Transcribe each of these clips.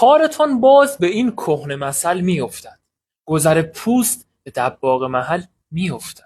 کارتان باز به این کهنه مثل میافتد، گذر پوست به دباغ محل میافتد.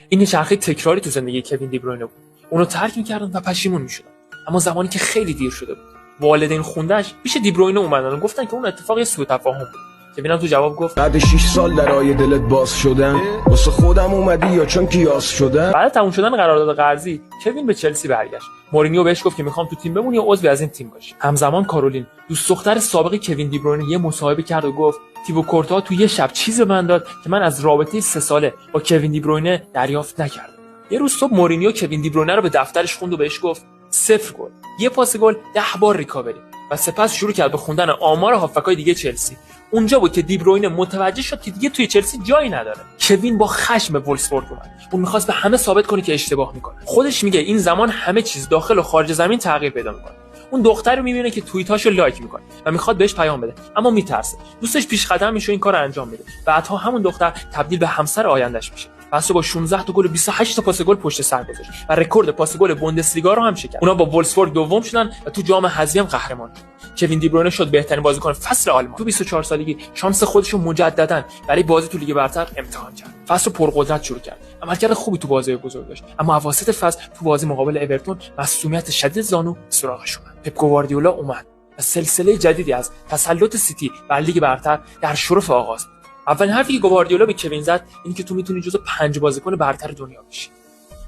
این چرخه تکراری تو زندگی کوین دی بروینه بود. اونو ترک می‌کردن و پشیمون می‌شدن. اما زمانی که خیلی دیر شده بود، والدین خونده‌اش پیش دی بروینه اومدن و گفتن که اون اتفاقی سوء تفاهم بود. کوین هم تو جواب گفت بعد 6 سال درای دلت باز شدم، واسه خودم اومدی یا چون کیاس شدم؟ بعد تموم شدن قرارداد قرضی، کوین به چلسی برگشت. مورینیو بهش گفت که می‌خوام تو تیم بمونی یا عضوی از این تیم باشی. همزمان کارولین، دوست دختر سابق کوین دی بروینه، یه مصاحبه کرد و گفت تیبو کورتوا تو یه شب چیزی به من داد که من از رابطه 3 ساله با کوین دی بروینه دریافت نکردم. یه روز صبح مورینیو کوین دی بروینه رو به دفترش خوند و بهش گفت 0 گل، 1 پاس گل، 10 بار ریکاوری و سپس شروع کرد به خوندن آمار هافبک‌های دیگه چلسی. اونجا بود که دی بروینه متوجه شد که دیگه توی چلسی جایی نداره. کوین با خشم به وولفسبورگ اومد. اون می‌خواست به همه ثابت کنه که اشتباه می‌کنه. خودش میگه این زمان همه چیز داخل و خارج زمین تغییر پیدا می‌کنه. اون دختر رو می‌بینه که توییتاشو لایک می‌کنه و می‌خواد بهش پیام بده، اما می‌ترسه. دوستش پیش قدم میشه این کارو انجام میده. بعدها همون دختر تبدیل به همسر آیندهش میشه. پس با 16 تا گل و 28 تا پاس گل پشت سر گذاشت و رکورد پاس گل بوندسلیگا رو هم شکست. اونا با وولفسبورگ دوم شدن و تو جام حذفی هم قهرمان شد. کوین دی بروینه شد بهترین بازیکن فصل آلمان. تو 24 سالگی شانس خودش رو مجددا برای بازی تو لیگ برتر امتحان کرد. فصل پرقدرت شروع کرد. عملکرد خوبی تو بازی بزرگ داشت، اما اواسط فصل تو بازی مقابل اورتون مصونیت شدید زانو سراغش اومد. پپ گواردیولا اومد و سلسله جدیدی از تسلط سیتی بر لیگ برتر در شرف آغاز. اولین حرفی که گواردیولا به کوین زد این که تو میتونی جزو 5 بازیکن برتر دنیا بشی.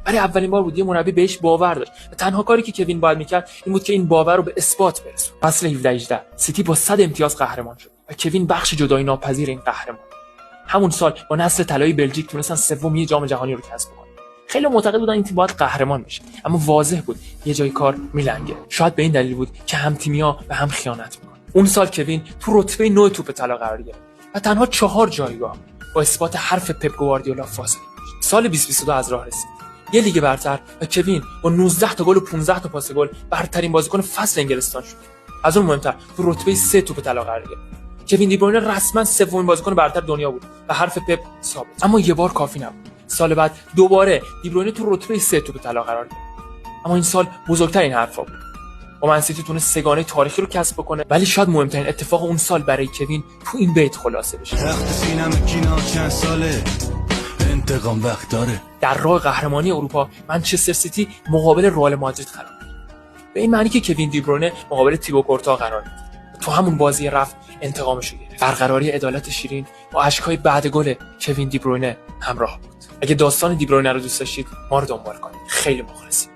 برای اولین بار بود یه مربی بهش باور داشت و تنها کاری که کوین باید میکرد این بود که این باور رو به اثبات برسونه. فصل 17 سیتی با 100 امتیاز قهرمان شد و کوین بخش جدایی ناپذیر این قهرمان. همون سال با نسل طلایی بلژیک تونستن سومی جام جهانی رو کسب کنن. خیلی معتقد بودن این تیم باید قهرمان بشه، اما واضح بود یه جای کار میلنگه. شاید به این دلیل بود که هم تیم‌ها به هم خیانت میکنن. اون سال کوین تو رتبه 9 توپ طلا قرار گرفت و تنها 4 جایگاه با اثبات حرف پپ گواردیولا فاصله داشت. سال 2022 از راه رسید. یه لیگ برتر و کوین با 19 تا گل و 15 تا پاس گل برترین بازیکن فصل انگلستان شد. از اون مهمتر تو رتبه 3 توپ طلا قرار گرفت. کوین دی بروینه رسما سومین بازیکن برتر دنیا بود و حرف پپ ثابت. اما یه بار کافی نبود. سال بعد دوباره دی بروینه تو رتبه 3 توپ طلا قرار گرفت. اما این سال بزرگتر این حرفا بود. با منسیتی تونست سگانه تاریخی رو کسب بکنه، ولی شاید مهمترین اتفاق اون سال برای کوین تو این بیت خلاصه بشه. تخت سینم کینا چند ساله انتقام وقت داره. در راه قهرمانی اروپا منچستر سیتی مقابل رئال مادرید قرار گرفت. به این معنی که کوین دی بروینه مقابل تیبو کورتوا قرار گرفت. تو همون بازی رفت انتقامش رو گرفت. برقراری عدالت شیرین با اشک‌های بعد گل کوین دی بروینه همراه بود. اگه داستان دی بروینه رو دوست داشتید ما رو دنبال کنید. خیلی مخلصیم.